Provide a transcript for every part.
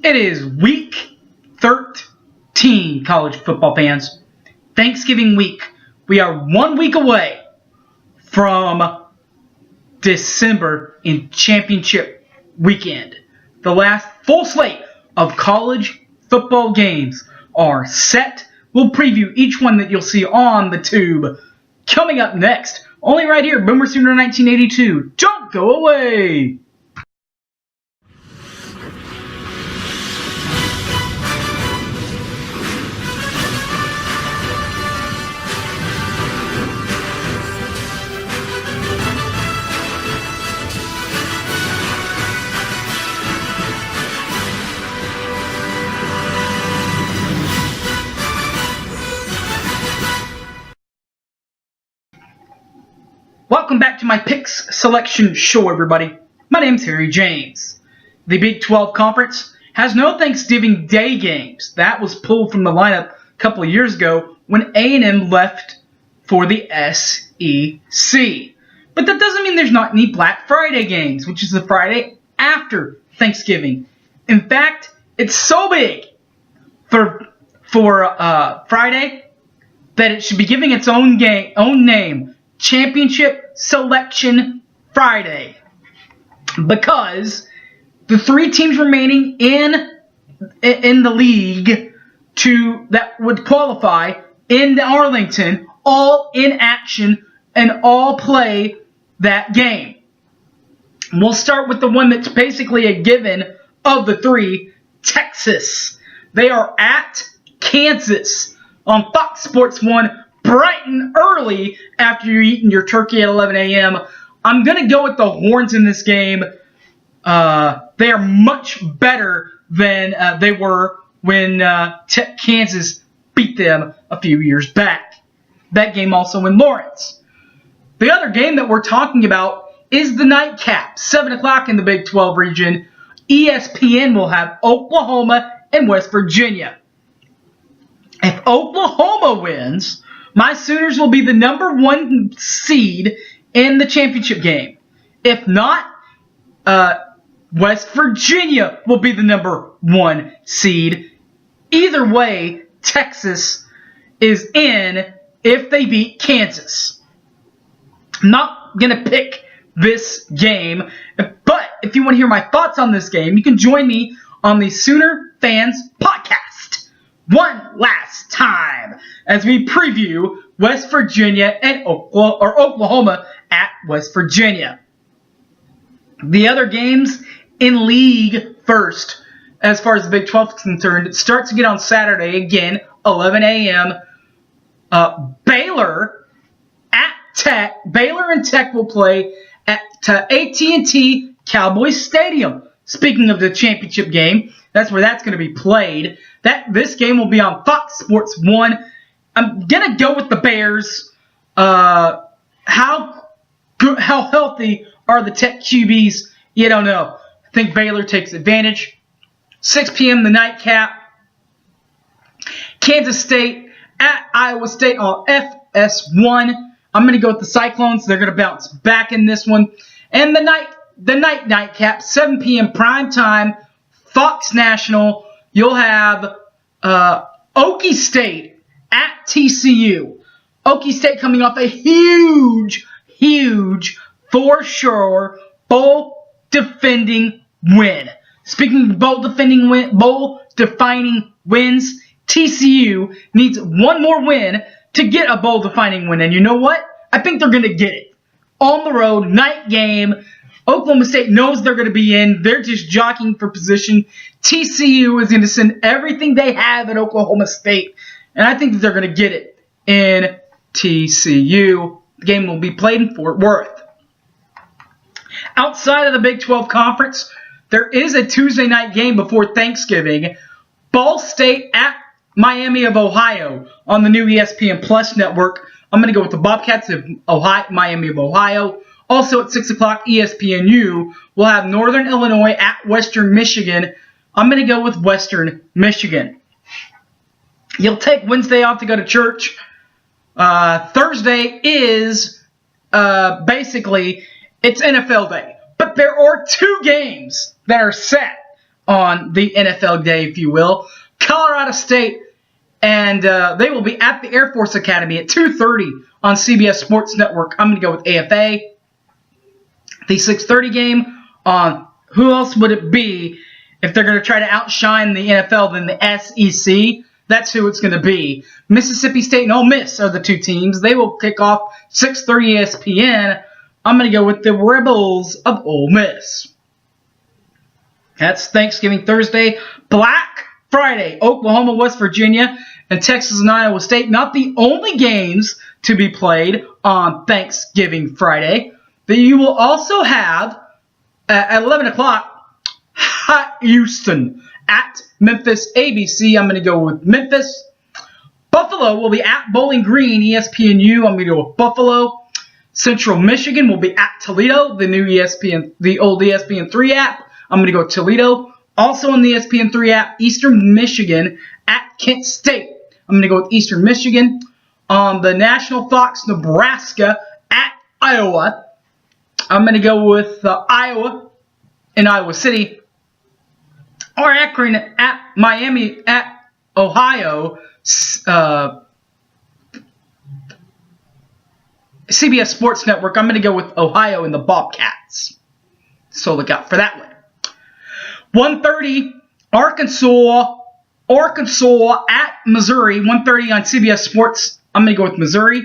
It is week 13, college football fans. Thanksgiving week. We are 1 week away from December in championship weekend. The last full slate of college football games are set. We'll preview each one that you'll see on the tube. Coming up next, only right here, Boomer Sooner 1982. Don't go away! Welcome back to my picks selection show, everybody. My name's Harry James. The Big 12 Conference has no Thanksgiving Day games. That was pulled from the lineup a couple of years ago when A&M left for the SEC. But that doesn't mean there's not any Black Friday games, which is the Friday after Thanksgiving. In fact, it's so big for Friday that it should be giving its own name. Championship Selection Friday, because the three teams remaining in the league that would qualify in Arlington, all in action and all play that game. We'll start with the one that's basically a given of the three, Texas. They are at Kansas on Fox Sports 1. Bright and early after you're eating your turkey at 11 a.m. I'm going to go with the Horns in this game. They are much better than they were when Kansas beat them a few years back. That game also in Lawrence. The other game that we're talking about is the nightcap, 7 o'clock in the Big 12 region. ESPN will have Oklahoma and West Virginia. If Oklahoma wins, my Sooners will be the number 1 seed in the championship game. If not, West Virginia will be the number 1 seed. Either way, Texas is in if they beat Kansas. I'm not going to pick this game, but if you want to hear my thoughts on this game, you can join me on the Sooner Fans Podcast one last time as we preview West Virginia and Oklahoma at West Virginia. The other games in league first, as far as the Big 12 is concerned, it starts again on Saturday, again, 11 a.m. Baylor at Tech. Baylor and Tech will play at AT&T Cowboys Stadium. Speaking of the championship game, that's where that's going to be played. This game will be on Fox Sports 1. I'm going to go with the Bears. How healthy are the Tech QBs? You don't know. I think Baylor takes advantage. 6 p.m. the nightcap. Kansas State at Iowa State on FS1. I'm going to go with the Cyclones. They're going to bounce back in this one. And the nightcap, 7 p.m. prime time, Fox National. You'll have Okie State at TCU. Okie State coming off a huge, for sure, bowl defending win. Speaking of bowl defining wins, TCU needs one more win to get a bowl defining win. And you know what? I think they're going to get it. On the road, night game. Oklahoma State knows they're going to be in. They're just jockeying for position. TCU is going to send everything they have at Oklahoma State. And I think that they're going to get it in TCU. The game will be played in Fort Worth. Outside of the Big 12 Conference, there is a Tuesday night game before Thanksgiving. Ball State at Miami of Ohio on the new ESPN Plus network. I'm going to go with the Bobcats of Miami of Ohio. Also at 6 o'clock, ESPNU will have Northern Illinois at Western Michigan. I'm going to go with Western Michigan. You'll take Wednesday off to go to church. Thursday is basically, it's NFL Day. But there are 2 games that are set on the NFL day, if you will. Colorado State, and they will be at the Air Force Academy at 2:30 on CBS Sports Network. I'm going to go with AFA. The 6:30 game on who else would it be if they're going to try to outshine the NFL than the SEC? That's who it's going to be. Mississippi State and Ole Miss are the two teams. They will kick off 6:30 ESPN. I'm going to go with the Rebels of Ole Miss. That's Thanksgiving Thursday. Black Friday, Oklahoma, West Virginia, and Texas and Iowa State. Not the only games to be played on Thanksgiving Friday. But you will also have, at 11 o'clock, Houston at Memphis ABC. I'm going to go with Memphis. Buffalo will be at Bowling Green, ESPNU. I'm going to go with Buffalo. Central Michigan will be at Toledo, the new ESPN, the old ESPN3 app. I'm going to go Toledo. Also on the ESPN3 app, Eastern Michigan at Kent State. I'm going to go with Eastern Michigan. On the National Fox, Nebraska at Iowa. I'm going to go with Iowa in Iowa City. Or Akron at Miami at Ohio. CBS Sports Network. I'm going to go with Ohio and the Bobcats. So look out for that one. 1:30, Arkansas at Missouri. 1:30 on CBS Sports. I'm going to go with Missouri.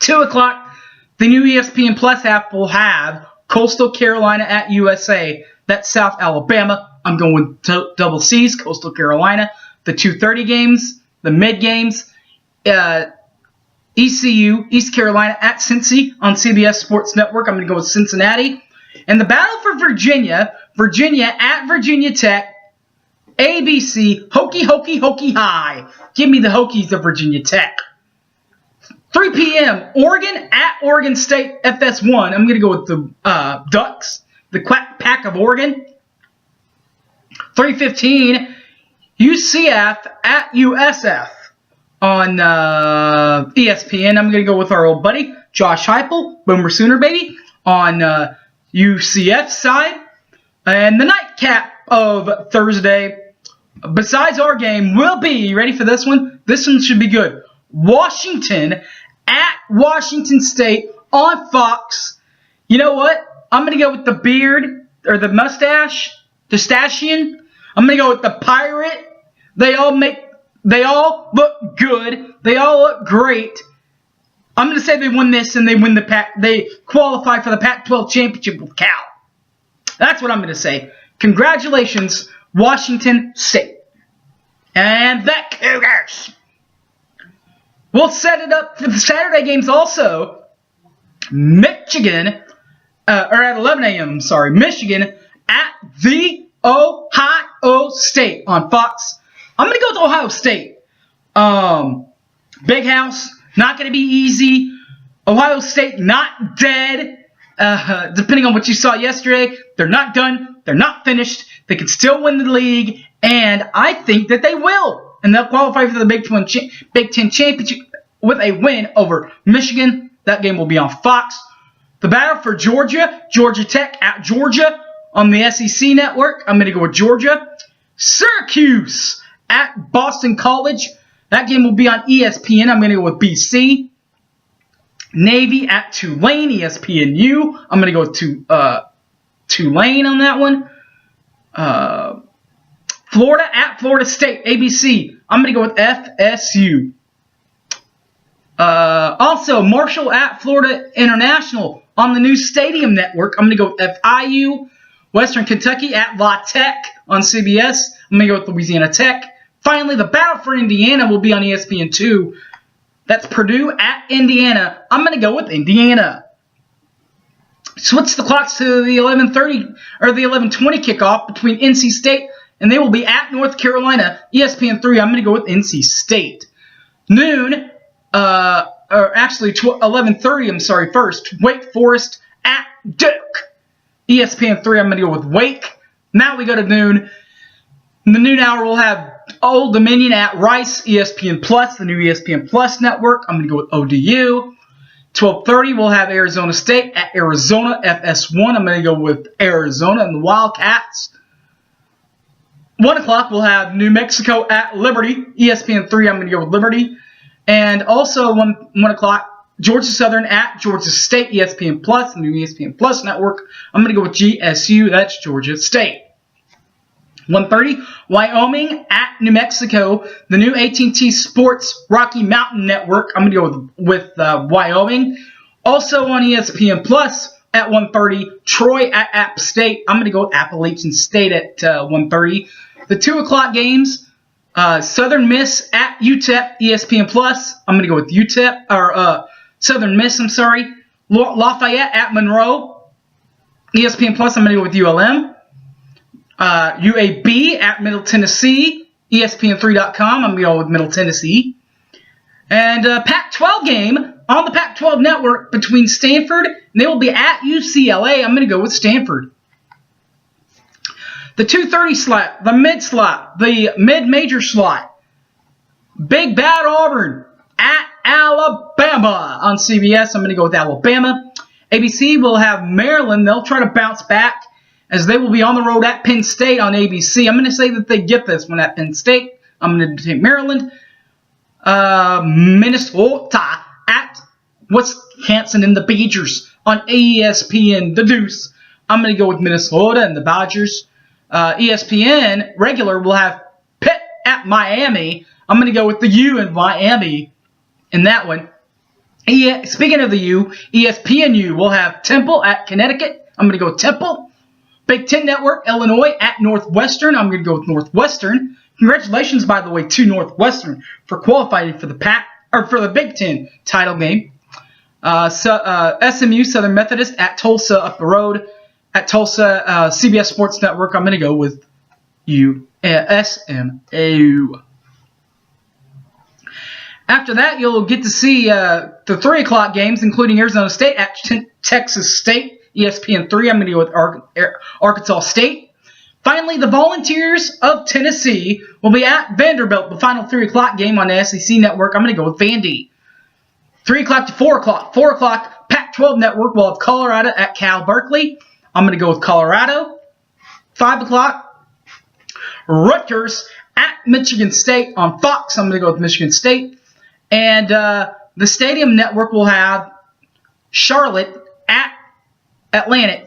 2 o'clock, the new ESPN Plus app will have Coastal Carolina at USA. That's South Alabama. I'm going with double C's, Coastal Carolina. The 2:30 games, the mid games, ECU, East Carolina at Cincy on CBS Sports Network. I'm going to go with Cincinnati. And the battle for Virginia at Virginia Tech, ABC, Hokie High. Give me the Hokies of Virginia Tech. 3 p.m., Oregon at Oregon State, FS1. I'm going to go with the Ducks, the Quack Pack of Oregon. 3:15, UCF at USF on ESPN. I'm going to go with our old buddy, Josh Heupel, Boomer Sooner, baby, on UCF side. And the nightcap of Thursday, besides our game, will be, you ready for this one? This one should be good. Washington at Washington State on Fox. You know what? I'm going to go with the beard, or the mustache, the Stachian. I'm going to go with the Pirate. They all look good. They all look great. I'm going to say they win this and they win they qualify for the Pac-12 championship with Cal. That's what I'm going to say. Congratulations, Washington State. And the Cougars. We'll set it up for the Saturday games also. Michigan, or at 11 a.m., Michigan at the Ohio State on Fox. I'm going to go with Ohio State. Big house, not going to be easy. Ohio State not dead. Depending on what you saw yesterday, they're not done. They're not finished. They can still win the league, and I think that they will. And they'll qualify for the Big Ten Championship with a win over Michigan. That game will be on Fox. The battle for Georgia Tech at Georgia on the SEC network. I'm going to go with Georgia. Syracuse at Boston College. That game will be on ESPN. I'm going to go with BC. Navy at Tulane, ESPNU. I'm going to go with Tulane on that one. Florida at Florida State, ABC. I'm going to go with FSU. Also, Marshall at Florida International on the new Stadium Network. I'm going to go with FIU. Western Kentucky at La Tech on CBS. I'm going to go with Louisiana Tech. Finally, the battle for Indiana will be on ESPN2. That's Purdue at Indiana. I'm going to go with Indiana. Switch the clocks to the 11:30 or the 11:20 kickoff between NC State, and they will be at North Carolina. ESPN3. I'm going to go with NC State. Noon, or actually 11:30. First, Wake Forest at Duke. ESPN3. I'm going to go with Wake. Now we go to noon. In the noon hour, we'll have Old Dominion at Rice, ESPN Plus, the new ESPN Plus network. I'm going to go with ODU. 12:30, we'll have Arizona State at Arizona, FS1. I'm going to go with Arizona and the Wildcats. 1 o'clock, we'll have New Mexico at Liberty. ESPN 3, I'm going to go with Liberty. And also 1 o'clock, Georgia Southern at Georgia State, ESPN Plus, the new ESPN Plus network. I'm going to go with GSU, that's Georgia State. 1:30, Wyoming at New Mexico, the new AT&T Sports Rocky Mountain Network. I'm going to go with Wyoming. Also on ESPN Plus at 1:30, Troy at App State. I'm going to go with Appalachian State at 1:30. The 2 o'clock games, Southern Miss at UTEP, ESPN Plus. I'm going to go with UTEP, or Southern Miss, I'm sorry. Lafayette at Monroe, ESPN Plus. I'm going to go with ULM. UAB at Middle Tennessee, ESPN3.com. I'm going to go with Middle Tennessee. And Pac-12 game on the Pac-12 network between Stanford, and they will be at UCLA. I'm going to go with Stanford. The 2:30 slot, the mid slot, the mid-major slot. Big Bad Auburn at Alabama on CBS. I'm going to go with Alabama. ABC will have Maryland. They'll try to bounce back as they will be on the road at Penn State on ABC. I'm going to say that they get this one at Penn State. I'm going to take Maryland. Minnesota at Wisconsin and the Badgers on ESPN The Deuce. I'm going to go with Minnesota and the Badgers. ESPN regular will have Pitt at Miami. I'm going to go with the U in Miami in that one. Speaking of the U, ESPNU will have Temple at Connecticut. I'm going to go with Temple. Big Ten Network, Illinois at Northwestern. I'm going to go with Northwestern. Congratulations, by the way, to Northwestern for qualifying for the Big Ten title game. SMU, Southern Methodist at Tulsa up the road. At Tulsa, CBS Sports Network, I'm going to go with SMU. After that, you'll get to see the 3 o'clock games, including Arizona State at Texas State, ESPN 3. I'm going to go with Arkansas State. Finally, the Volunteers of Tennessee will be at Vanderbilt, the final 3 o'clock game on the SEC Network. I'm going to go with Vandy. 3 o'clock to 4 o'clock. 4 o'clock, Pac-12 Network will have Colorado at Cal Berkeley. I'm going to go with Colorado. 5 o'clock, Rutgers at Michigan State on Fox. I'm going to go with Michigan State. And the Stadium Network will have Charlotte at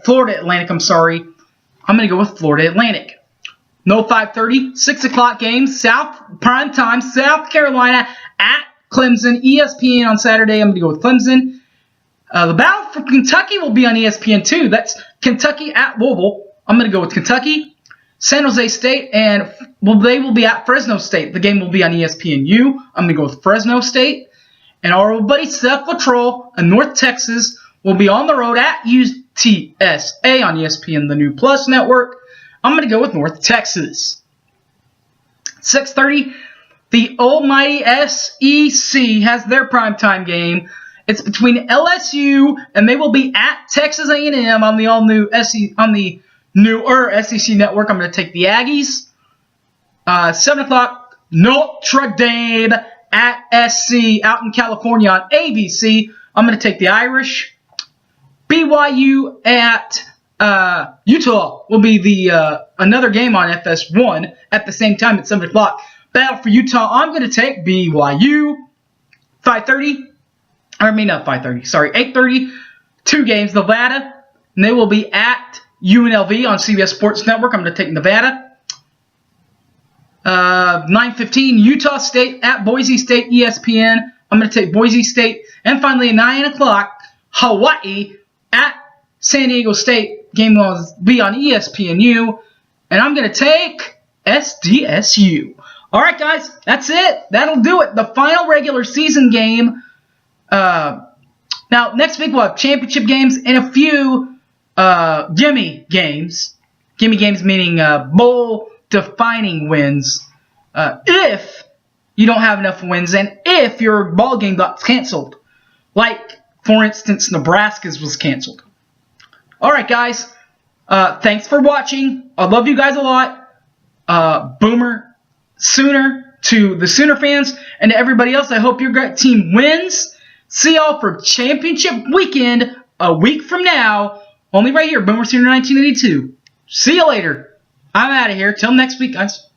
Florida Atlantic, I'm sorry. I'm going to go with Florida Atlantic. No 5:30, 6 o'clock games, prime time, South Carolina at Clemson, ESPN on Saturday. I'm going to go with Clemson. The battle for Kentucky will be on ESPN 2. That's Kentucky at Louisville. I'm going to go with Kentucky. San Jose State, and they will be at Fresno State. The game will be on ESPNU. I'm going to go with Fresno State. And our old buddy Seth Luttrell in North Texas will be on the road at UTSA on ESPN, the new Plus network. I'm going to go with North Texas. 6:30, the almighty SEC has their primetime game. It's between LSU, and they will be at Texas A&M on the all-new newer SEC network. I'm going to take the Aggies. 7 o'clock, Notre Dame at SC out in California on ABC. I'm going to take the Irish. BYU at Utah will be the another game on FS1 at the same time at 7 o'clock. Battle for Utah, I'm going to take BYU. 5:30. I mean, not 5:30. Sorry, 8:30. 2 games, Nevada. And they will be at UNLV on CBS Sports Network. I'm going to take Nevada. 9:15, Utah State at Boise State, ESPN. I'm going to take Boise State. And finally, at 9 o'clock, Hawaii at San Diego State. Game will be on ESPNU. And I'm going to take SDSU. All right, guys, that's it. That'll do it. The final regular season game. Now, next week we'll have championship games and a few gimme games. Gimme games meaning bowl-defining wins. If you don't have enough wins and if your ball game got canceled. Like, for instance, Nebraska's was canceled. All right, guys. Thanks for watching. I love you guys a lot. Boomer Sooner to the Sooner fans and to everybody else. I hope your great team wins. See y'all for championship weekend a week from now. Only right here, Boomer Sooner 1982. See you later. I'm out of here. Till next week, guys.